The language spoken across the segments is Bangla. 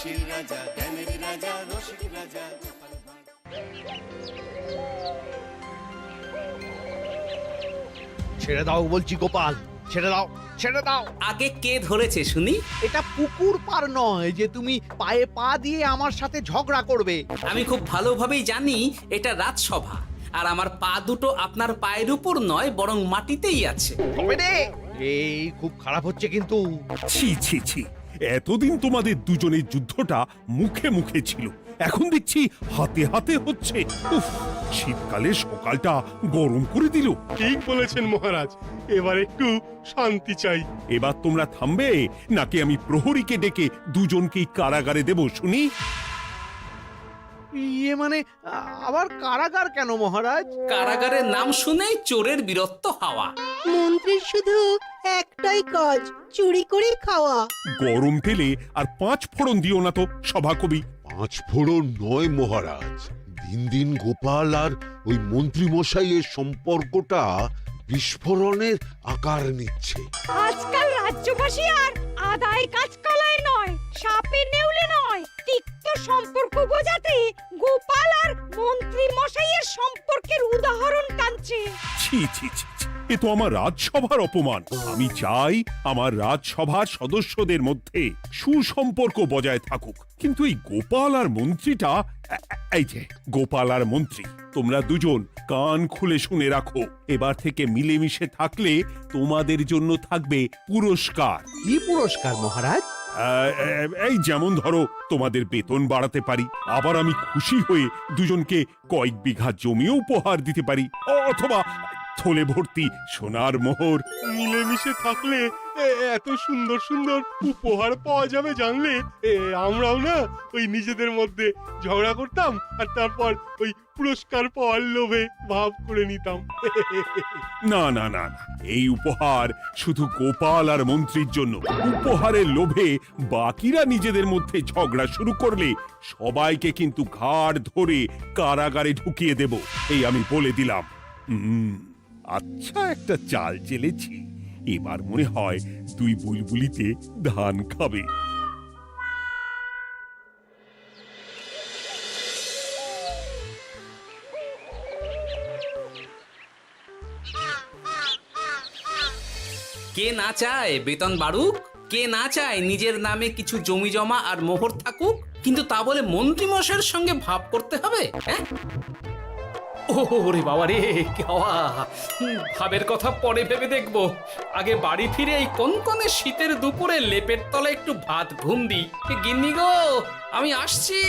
হাসির রাজা, জ্ঞানের রাজা, রসিক রাজা। ছেড়ে দাও বলছি গোপাল, ছেড়ে দাও, ছেড়ে দাও। আগে কে ধরেছে শুনি? এটা পুকুর পার নয় যে তুমি পায়ে পা দিয়ে আমার সাথে ঝগড়া করবে। আমি খুব ভালোভাবেই জানি এটা রাজসভা, আর আমার পা দুটো আপনার পায়ের উপর নয় বরং মাটিতেই আছে। তবে রে, এই খুব খারাপ হচ্ছে কিন্তু। ছি ছি ছি, এতদিন তোমাদের দুজনের যুদ্ধটা মুখে মুখে ছিল, এখন দেখছি হাতে হাতে হচ্ছে। উফ, শীতকালে সকালটা গরম করে দিল। ঠিক বলেছেন মহারাজ, এবার একটু শান্তি চাই। এবার তোমরা থামবে নাকি আমি প্রহরীকে ডেকে দুজনকেই কারাগারে দেব শুনি? ইয়ে মানে আবার কারাগার কেন মহারাজ? কারাগারের নাম শুনেই চোরের বীরত্ব হাওয়া। মন্ত্রীর শুধু একটাই কাজ, চুরি করে খাওয়া। গরম তেলে আর 5 ফোড়ন দিও না তো সভাকবি। 5 ফোড়ন নয় মহারাজ, দিন দিন গোপাল আর ওই মন্ত্রী মশাইয়ের সম্পর্কটা বিস্ফোরণের আকার নিচ্ছে। আজকাল রাজ্যবাসী আর আদায় কাজকলায় নয়, সাপে নেউলে নয়, তিক্ত সম্পর্ক বোঝাতে গোপাল আর মন্ত্রী মশাইয়ের সম্পর্কের উদাহরণ টানছে। ছি ছি ছি ছি, এ তো আমার রাজসভার অপমান। আমি চাই আমার রাজসভার সদস্যদের মধ্যে সুসম্পর্ক বজায় থাকুক, কিন্তু এই গোপাল আর মন্ত্রীটা, এই যে গোপাল আর মন্ত্রী, তোমরা দুজন কান খুলে শুনে রাখো, এবার থেকে মিলেমিশে থাকলে তোমাদের জন্য থাকবে পুরস্কার। কি পুরস্কার মহারাজ? এই যেমন ধরো, তোমাদের বেতন বাড়াতে পারি, আবার আমি খুশি হয়ে দুজনকে কয়েক বিঘা জমিও উপহার দিতে পারি, অথবা থলে ভর্তি সোনার মোহর। মিলেমিশে থাকলে এত সুন্দর সুন্দর উপহার পাওয়া যাবে জানলে আমরাও না ওই নিজেদের মধ্যে ঝগড়া করতাম আর তারপর ওই পুরস্কার পাওয়ার লোভে ভাব করে নিতাম। না না না না, এই উপহার শুধু গোপাল আর মন্ত্রীর জন্য। উপহারের লোভে বাকিরা নিজেদের মধ্যে ঝগড়া শুরু করলে সবাইকে কিন্তু ঘাড় ধরে কারাগারে ঢুকিয়ে দেব, এই আমি বলে দিলাম। আচ্ছা, একটা চাল চেলেছি, এবার মনে হয় দুই বুলবুলিতে ধান খাবে। কে না চায় বেতন বাড়ুক? কে না চায় নিজের নামে কিছু জমি জমা আর মোহর থাকুক? কিন্তু তা বলে মন্ত্রী মশাইয়ের সঙ্গে ভাব করতে হবে? হ্যাঁ, ওরে বাবা রে, কি হাওয়া! ভাবের কথা পরে ভেবে দেখবো, আগে বাড়ি ফিরে এই কনকনে শীতের দুপুরে লেপের তলে একটু ভাত ঘুম দি। গিন্নি গো, আমি আসছি।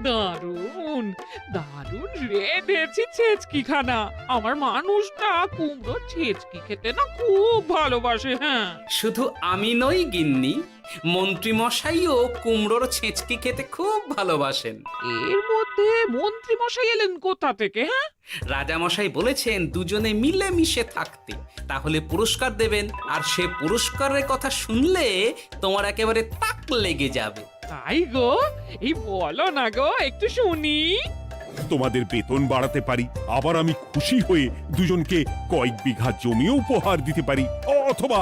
দারুণ দারুণ রেঁধেছি ছেচকি খানা। আমার মানুষটা কুমড়ো ছেচকি খেতে না খুব ভালোবাসে। হ্যাঁ, শুধু আমি নই গিন্নি, মন্ত্রী মশাইও কুমড়োর ছেঁচকি খেতে খুব ভালোবাসেন। এর মধ্যে মন্ত্রী মশাই এলেন কোথা থেকে? হ্যাঁ, রাজা মশাই বলেছেন দুজনে মিলে মিশে থাকতে, তাহলে পুরস্কার দেবেন, আর সে পুরস্কারের কথা শুনলে তোমার একেবারে তাক লেগে যাবে। তাই গো, এই বলো না গো, একটু শুনি। তোমাদের বেতন বাড়াতে পারি, আবার আমি খুশি হয়ে দুজনকে কয়েক বিঘা জমিও উপহার দিতে পারি, অথবা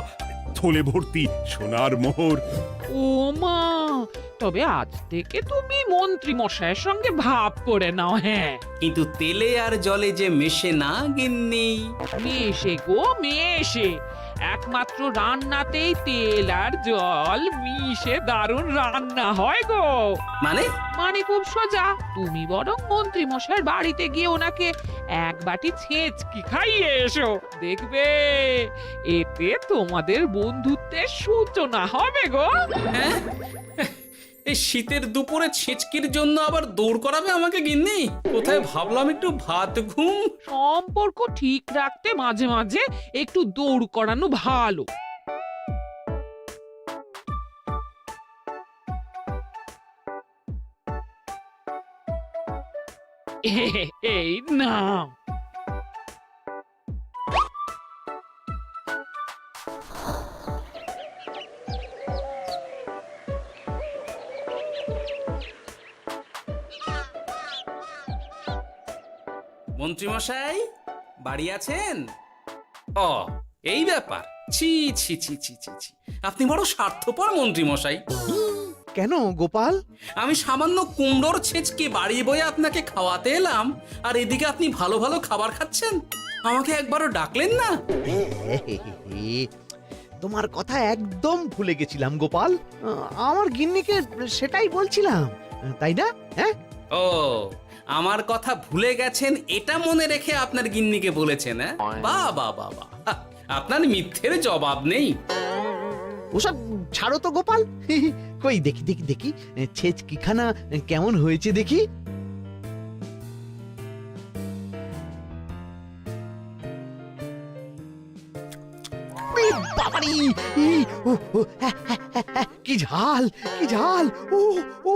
থলে ভর্তি সোনার মোহর। ও মা, তবে আজ থেকে তুমি মন্ত্রী মশাইয়ের সঙ্গে ভাব করে নাও। হ্যাঁ, কিন্তু তেলে আর জলে যে মেশে না গিন্নি। মেশে গো মেশে, একমাত্র রান্নাতেই তেল আর জল মিশে দারুণ রান্না হয় গো। মানে? মানে খুব সোজা, তুমি বরং মন্ত্রী মশাইয়ের বাড়িতে গিয়ে ওনাকে এক বাটি ছেচকি খাইয়ে এসো, দেখবে এতে তোমাদের বন্ধুত্বের সূচনা হবে গো। হ্যাঁ, এই শীতের দুপুরে ছেচকির জন্য আবার দৌড় করাবে আমাকে গিন্নি? কোথায় ভাবলাম একটু ভাত ঘুম। সম্পর্ক ঠিক রাখতে মাঝে মাঝে একটু দৌড় করানো ভালো। এই নাও। মন্ত্রীমশাই বাড়ি আছেন? ও এই ব্যাপার, ছি ছি ছি ছি ছি ছি, আপনি বড় স্বার্থপর মন্ত্রীমশাই। কেন গোপাল? আমি সামান্য কুমড়োর ছেঁচকে বাড়ি বয়ে আপনাকে খাওয়াতে এলাম, আর এদিকে আপনি ভালো ভালো খাবার খাচ্ছেন, আমাকে একবারও ডাকলেন না। তোমার কথা একদম ভুলে গেছিলাম গোপাল। আমার গিন্নিকে সেটাই বলছিলাম, তাই না? হ্যাঁ, ও আমার কথা ভুলে গেছেন এটা মনে রেখে আপনার গিন্নিকে বলেছেন? হ্যাঁ, বাহ বাহ বাহ বাহ, আপনার মিথ্যের জবাব নেই। ওসব ছাড়ো তো গোপাল। কই দেখি দেখি দেখি ছেচকিখানা কেমন হয়েছে দেখি। বাবারি, কি ঝাল, কি ঝাল! ও ও,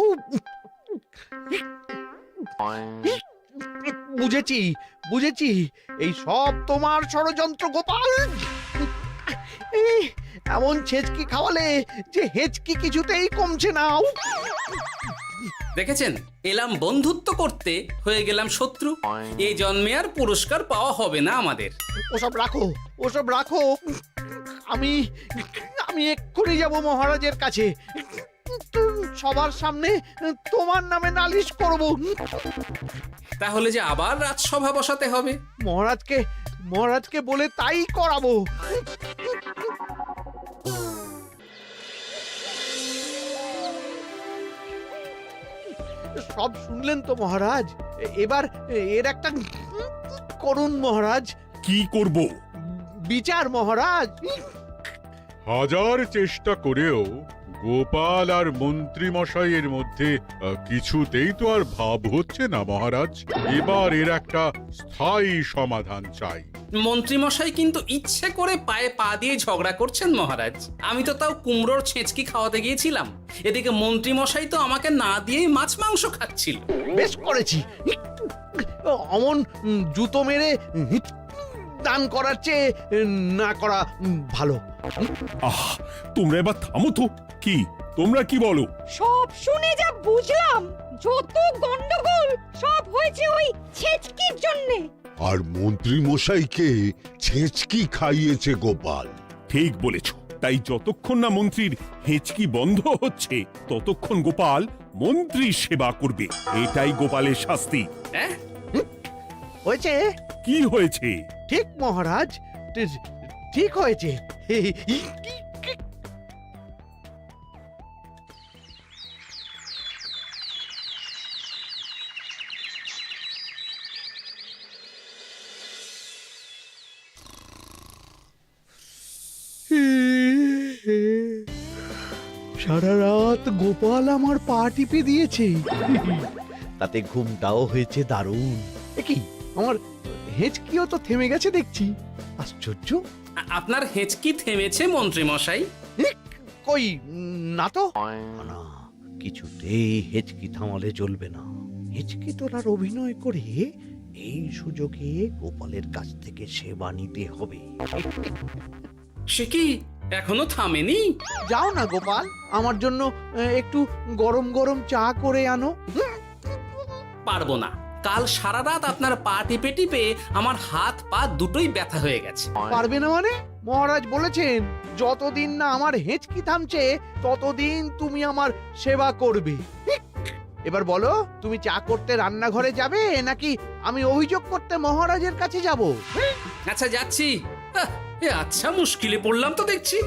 বুঝেছি বুঝেছি, এই সব তোমার ষড়যন্ত্র গোপাল। এমন ছেচকি খাওয়ালে যে হেঁচকি কিছুতেই কমছে না। দেখেছেন, এলাম বন্ধুত্ব করতে, হয়ে গেলাম শত্রু। এই জন্মে আর পুরস্কার পাওয়া হবে না আমাদের। ওসব রাখো, ওসব রাখো। আমি আমি এক্ষুনি যাব মহারাজের কাছে, সবার সামনে তোমার নামে নালিশ করব। তাহলে যে আবার রাজসভা বসাতে হবে। মহারাজকে বলে তাই করাবো। সব শুনলেন তো মহারাজ, এবার এর একটা করুন মহারাজ। কি করব? বিচার মহারাজ। হাজার চেষ্টা করেও গোপাল আর মন্ত্রী মশাইয়ের মধ্যে কিছুতেই তো আর ভাব হচ্ছে না মহারাজ। এবার এর একটা স্থায়ী সমাধান চাই। মন্ত্রীমশাই কিন্তু ইচ্ছে করে পায়ে পা দিয়ে ঝগড়া করছেন মহারাজ। আমি তো তাও কুমড়োর ছেঁচকি খাওয়াতে গিয়েছিলাম, এদিকে মন্ত্রীমশাই তো আমাকে না দিয়েই মাছ মাংস খাচ্ছিল। বেশ করেছি, অমন জুতো মেরে দান করার চেয়ে না করা ভালো। আহ, তোমরা এবার থামো তো। কি তোমরা কি বলো? সব শুনে যা বুঝলাম, যত গন্ডগোল সব হয়েছে ওই ছেচকির জন্যে। আর মন্ত্রী মশাইকে ছেঁচকি খাইয়েছে গোপাল। ঠিক বলেছ। তাই যতক্ষণ না মন্ত্রীর হেঁচকি বন্ধ হচ্ছে ততক্ষণ গোপাল মন্ত্রীর সেবা করবে। এটাই গোপালের শাস্তি। হ্যাঁ, হয়েছে? কি হয়েছে? ঠিক মহারাজ, ঠিক হয়েছে। সারা রাত গোপাল আমার পা টিপে দিয়েছে, তাতে ঘুমটাও হয়েছে দারুণ। কি আমার হেঁচকিও তো থেমে গেছে দেখছি, আশ্চর্য। আপনার হেঁচকি থেমেছে মন্ত্রীমশাই? কই না তো। না, কিছুতেই হেঁচকি থামালে চলবে না। হেঁচকি তোলার অভিনয় করে এই সুযোগে গোপালের কাছ থেকে সেবা নিতে হবে। সে কি এখনো থামেনি? যাও না গোপাল, আমার জন্য একটু গরম গরম চা করে আনো। পারবো না, কাল সারা রাত আপনার পা টিপে টিপে আমার হাত পা দুটোই ব্যথা হয়ে গেছে। পারবে না মানে? মহারাজ বলেছেন যতদিন না আমার হেঁচকি থামছে ততদিন তুমি আমার সেবা করবে। এবার বলো, তুমি চা করতে রান্নাঘরে যাবে নাকি আমি অভিযোগ করতে মহারাজের কাছে যাব? আচ্ছা যাচ্ছি। আচ্ছা, মুশকিলে পড়লাম তো দেখছি।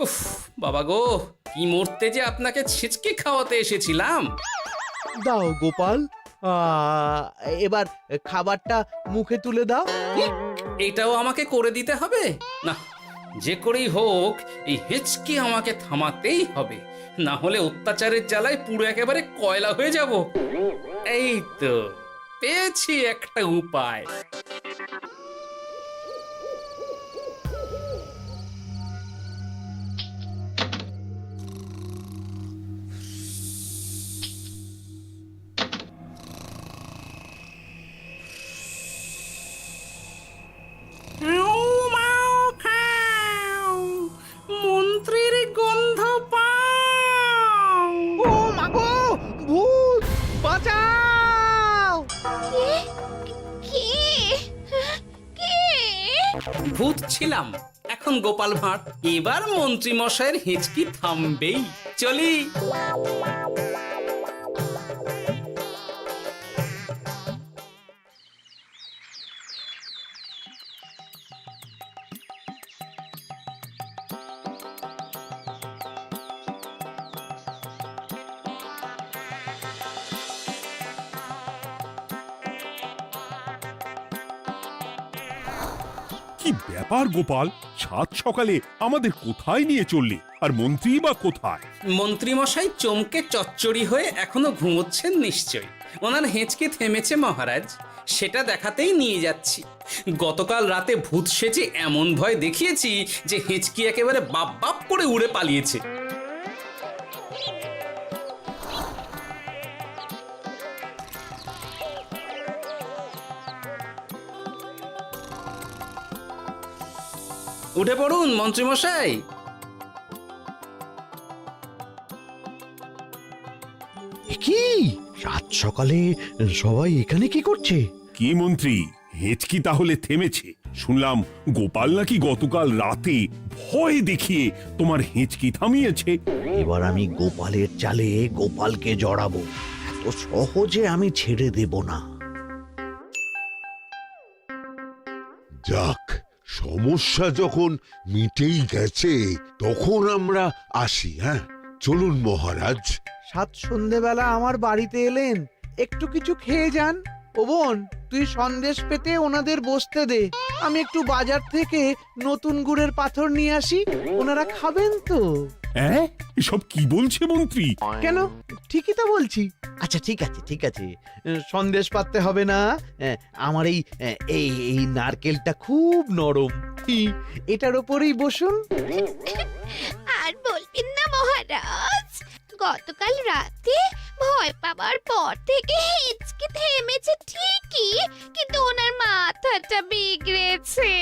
উফ বাবা গো, কি মরতে যে আপনাকে ছিচকে খাওয়াতে এসেছিলাম। দাও গোপাল, এবার খাবারটা মুখে তুলে দাও। এটাও আমাকে করে দিতে হবে? না, যে করেই হোক এই হেঁচকি আমাকে থামাতেই হবে, না হলে অত্যাচারের জ্বালায় পুরো একেবারে কয়লা হয়ে যাব। এই তো পেয়েছি একটা উপায়। ভূত ছিলাম, এখন গোপাল ভাঁড়। এবার মন্ত্রী মশাইয়ের হেঁচকি থামবেই। চলি। কি ব্যাপার গোপাল, সাত সকালে আমাদের কোথায় নিয়ে চললি? আর মন্ত্রী বা কোথায়? মন্ত্রী মশাই চমকে চচ্চড়ি হয়ে এখনো ঘুমোচ্ছেন নিশ্চয়ই। ওনার হেঁচকি থেমেছে মহারাজ, সেটা দেখাতেই নিয়ে যাচ্ছি। গতকাল রাতে ভূত সেজে এমন ভয় দেখিয়েছি যে হেঁচকি একেবারে বাপ বাপ করে উড়ে পালিয়েছে। উঠে পড়ুন মন্ত্রী মশাই। কি সাত সকালে সবাই এখানে কি করছে? কি মন্ত্রী, হেঁচকি তাহলে থেমেছে? শুনলাম গোপাল নাকি গতকাল রাতে ভয় দেখিয়ে তোমার হেঁচকি থামিয়েছে। এবার আমি গোপালের চালে গোপালকে জড়াবো, এত সহজে আমি ছেড়ে দেব না। যাক, সমস্যা যখন মিটেই গেছে তখন আমরা আসি। হ্যাঁ, চলুন মহারাজ। সাত সন্ধেবেলা আমার বাড়িতে এলেন, একটু কিছু খেয়ে যান। ও বোন, তুই সন্দেশ পেতে ওনাদের বসতে দে, আমি একটু বাজার থেকে নতুন গুড়ের পাথর নিয়ে আসি, ওনারা খাবেন তো। হ্যাঁ, এসব কি বলছে মন্ত্রী? কেন, ঠিকই তো বলছি। আচ্ছা ঠিক আছে ঠিক আছে, সন্দেশ পাততে হবে না। আমার এই এই এই নারকেলটা খুব নরম, এটার ওপরেই বসুন। আর বলবেন না মহারাজ, গতকাল রাতে ভয় পাবার পর থেকে হেঁচকি থেমেছে ঠিকই, কিন্তু ওনার মাথাটা বিগড়েছে।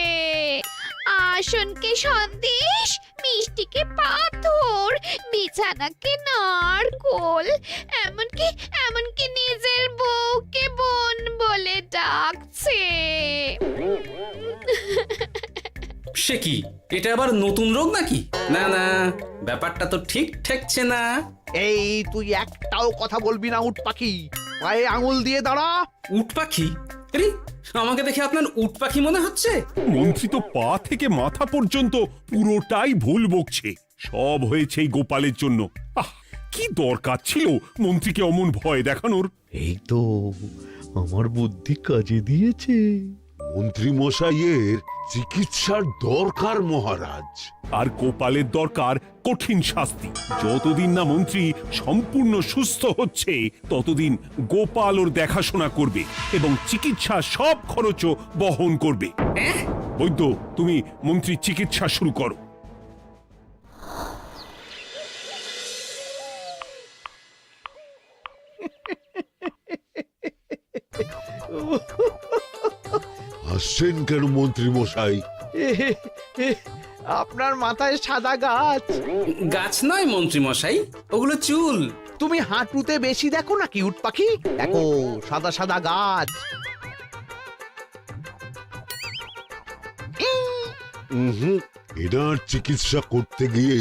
আসনকে সন্দেশ, মিষ্টিকে পাথর, বিছানাকে নারকোল, এমনকি এমনকি নিজের বউকে বোন বলে ডাকছে। সে কি, এটা আবার নতুন রোগ নাকি? না না, ব্যাপারটা তো ঠিক ঠেকছে না। এই তুই একটাও কথা বলবি না উট পাখি, পায়ে আঙুল দিয়ে দাঁড়া। উট পাখি? আরে, আমাকে দেখে আপনার উট পাখি মনে হচ্ছে? মন্ত্রী তো পা থেকে মাথা পর্যন্ত পুরোটাই ভুল বকছে। সব হয়েছে এই গোপালের জন্য। আহ, কি দরকার ছিল মন্ত্রীকে অমন ভয় দেখানোর? এই তো আমার বুদ্ধি কাজে দিয়েছে। মন্ত্রী মশাইয়ের চিকিৎসার দরকার মহারাজ। আর গোপালের দরকার কঠিন শাস্তি। যতদিন না মন্ত্রী সম্পূর্ণ সুস্থ হচ্ছে ততদিন গোপাল ওর দেখাশোনা করবে এবং চিকিৎসা সব খরচও বহন করবে। বৈদ্য, তুমি মন্ত্রীর চিকিৎসা শুরু করো। হাসছেন কেন মন্ত্রী মশাই? আপনার মাথায় সাদা গাছ। গাছ নয় মন্ত্রী মশাই, ওগুলো চুল। তুমি হাঁটুতে বেশি দেখো নাকি উট পাখি? দেখো সাদা সাদা গাছ। এনার চিকিৎসা করতে গিয়ে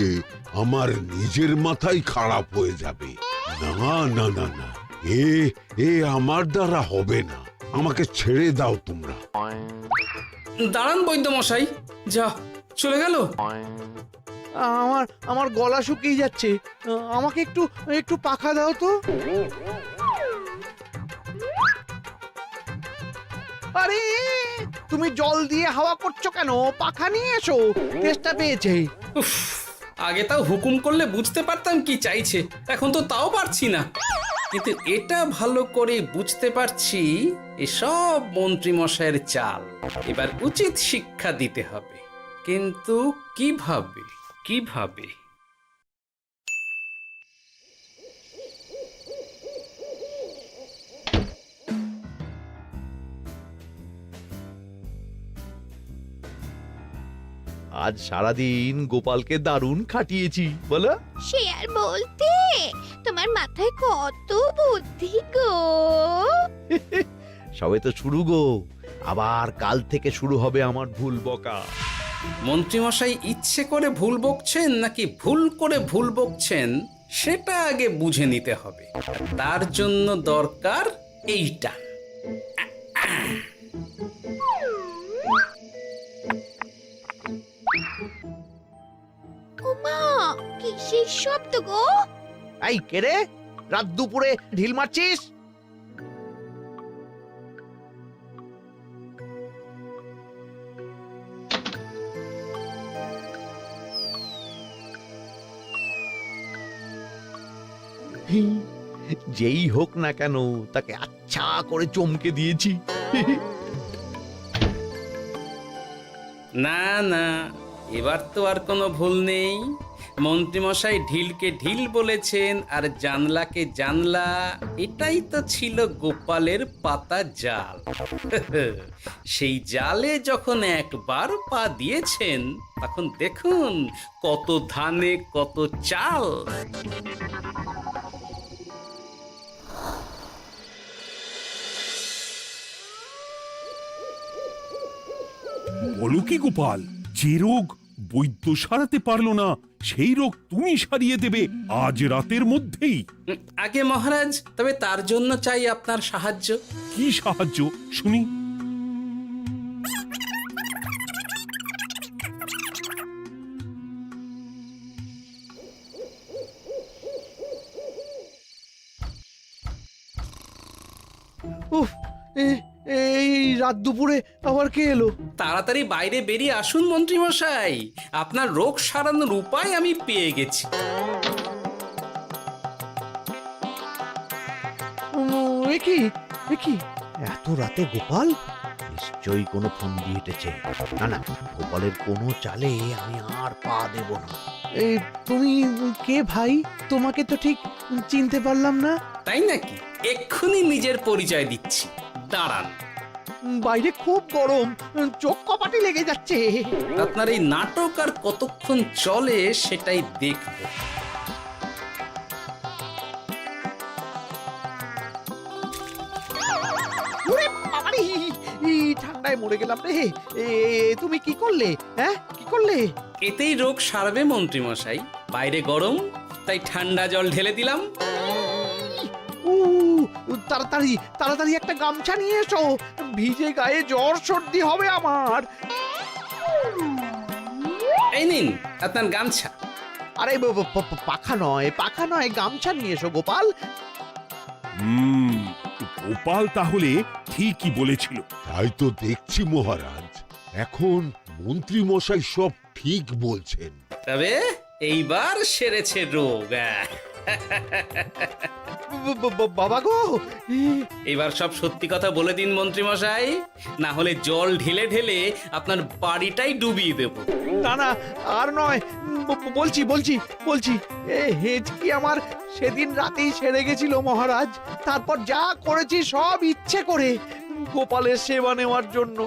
আমার নিজের মাথাই খারাপ হয়ে যাবে। না না না না, এ আমার দ্বারা হবে না। আমাকে ছেড়ে দাও তোমরা। দাঁড়ান বৈদ্য মশাই, যা চলে গেল। আমার আমার গলা শুকিয়ে যাচ্ছে, আমাকে একটু একটু পাখা দাও তো। আরে তুমি জল দিয়ে হাওয়া করছো কেন? পাখা নিয়ে এসো, তেষ্টা পেয়েছে। উফ, আগে তাও হুকুম করলে বুঝতে পারতাম কি চাইছে, এখন তো তাও পারছি না। কিন্তু এটা ভালো করে বুঝতে পারছি এসব মন্ত্রী মশাইয়ের চাল। এবার উচিত শিক্ষা দিতে হবে, কিন্তু কিভাবে কিভাবে? আজ সারাদিন গোপালকে দারুণ খাটিয়েছি বলো। সে আর বলতে, তোমার মাথায় কত বুদ্ধি গো। সবে তো শুরু গো, আবার কাল থেকে শুরু হবে আমার ভুল বকা। মন্ত্রীমশাই ইচ্ছে করে ভুল বকছেন নাকি ভুল করে ভুল বকছেন সেটা আগে বুঝে নিতে হবে। আর তার জন্য দরকার এইটা। ওমা কিসের শব্দ গো? এই কে রে, রাত দুপুরে ঢিল মারছিস? যেই হোক না কেন তাকে আচ্ছা করে চমকে দিয়েছি। না না, এবার তো আর কোনো ভুল নেই। মন্ত্রীমশাই ঢিলকে ঢিল বলেছেন আর জানলাকে জানলা, এটাই তো ছিল গোপালের পাতা জাল। সেই জালে যখন একবার পা দিয়েছেন তখন দেখুন কত ধানে কত চাল। বলো কি গোপাল, যে রোগ বৈদ্য সারাতে পারলো না সেই রোগ তুমি সারিয়ে দেবে আজ রাতের মধ্যেই? আগে মহারাজ, তবে তার জন্য চাই আপনার সাহায্য। কি সাহায্য শুনি? উফ, এই রাত দুপুরে আবার কে এলো? তাড়াতাড়ি বাইরে বেরিয়ে আসুন মন্ত্রীমশাই, আপনার রোগ সারানোর উপায় আমি পেয়ে গেছি। কি এত রাতে গোপাল? নিশ্চয়ই কোনো ফোন দিয়ে হেঁটেছে। না না, গোপালের কোনো চালে আমি আর পা দেব না। তুমি কে ভাই? তোমাকে তো ঠিক চিনতে পারলাম না। তাই নাকি? এক্ষুনি নিজের পরিচয় দিচ্ছি, দাঁড়ান। বাইরে খুব গরম, চোখ কপাটি লেগে যাচ্ছে। আপনার এই নাটক আর কতক্ষণ চলে সেটাই দেখব। ওরে বাবারে, এই ঠান্ডায় মরে গেলাম রে। তুমি কি করলে? হ্যাঁ, কি করলে? এতেই রোগ সারবে মন্ত্রীমশাই। বাইরে গরম, তাই ঠান্ডা জল ঢেলে দিলাম। তাড়াতাড়ি তাড়াতাড়ি একটা গামছা নিয়ে এসো, ভিজে গায়ে জ্বর সর্দি হবে আমার। এই নিন আপনার গামছা। আরে পাখা নয়, পাখা নয়, গামছা নিয়ে এসো গোপাল। গোপাল তাহলে ঠিকই বলেছিল। তাই তো দেখছি মহারাজ, এখন মন্ত্রী মশাই সব ঠিক বলছেন। তবে এইবার সেরেছে রোগ। বাবা গো, এবার সব সত্যি কথা বলে দিন মন্ত্রীমশাই, না হলে জল ঢেলে ঢেলে আপনার বাড়িটাই ডুবিয়ে দেব। না না, আর নয়, বলছি বলছি বলছি, হেঁচকি আমার সেদিন রাতেই সেরে গেছিল মহারাজ। তারপর যা করেছি সব ইচ্ছে করে, গোপালের সেবা নেওয়ার জন্য।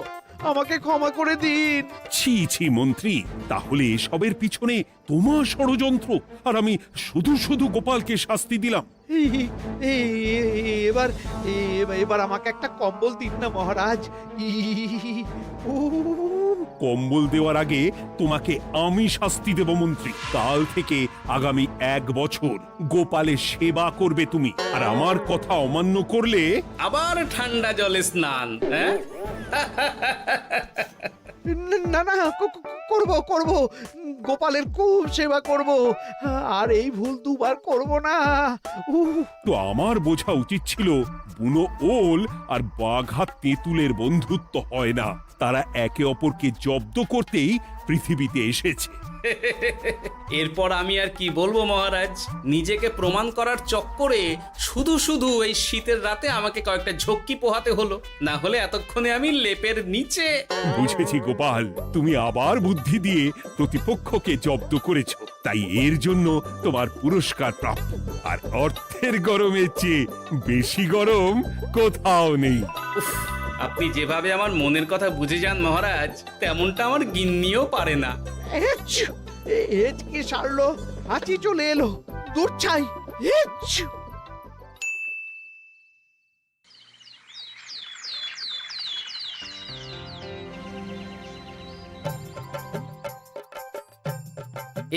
আমাকে ক্ষমা করে দিন। ছি ছি মন্ত্রী, তাহলে এসবের পিছনে তোমার ষড়যন্ত্র, আর আমি শুধু শুধু গোপালকে শাস্তি দিলাম। এবার এবার আমাকে একটা কম্বল দিন না মহারাজ। কম্বল দেওয়ার আগে তোমাকে আমি শাস্তি দেব মন্ত্রী। কাল থেকে আগামী 1 বছর গোপালের সেবা করবে তুমি, আর আমার কথা অমান্য করলে আবার ঠান্ডা জলে স্নান। হ্যাঁ, না না, করব করব, গোপালের খুব সেবা করব, আর এই ভুল দুবার করব না। তো আমার বোঝা উচিত ছিল বুনো ওল আর বাঘা তেঁতুলের বন্ধুত্ব হয় না, তারা একে অপরকে জব্দ করতেই পৃথিবীতে এসেছে। এরপর আমি আর কি বলবো মহারাজ, নিজেকে প্রমাণ করার চক্করে শুধু শুধু এই শীতের রাতে আমাকে কয়েকটা ঝক্কি পোহাতে হলো, না হলে এতক্ষণে আমি লেপের নিচে। বুঝেছি গোপাল, তুমি আবার বুদ্ধি দিয়ে প্রতিপক্ষকে জব্দ করেছো, তাই এর জন্য তোমার পুরস্কার প্রাপ্ত। আর অর্থের গরমের চেয়ে বেশি গরম কোথাও নেই। আপনি যেভাবে আমার মনের কথা বুঝে যান মহারাজ, তেমনটা আমার গিন্নিও পারে না। হেঁচকি সারলো, হাঁচি চলে এলো, দূর চাই।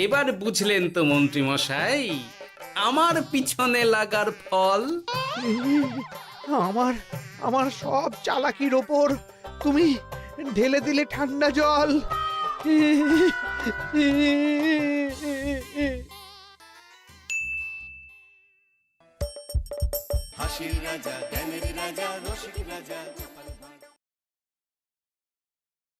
এবার বুঝলেন তো মন্ত্রী মশাই আমার পিছনে লাগার ফল। আমার আমার সব চালাকির ওপর তুমি ঢেলে দিলে ঠান্ডা জল। হাসির রাজা জ্ঞানের রাজা রসিক রাজা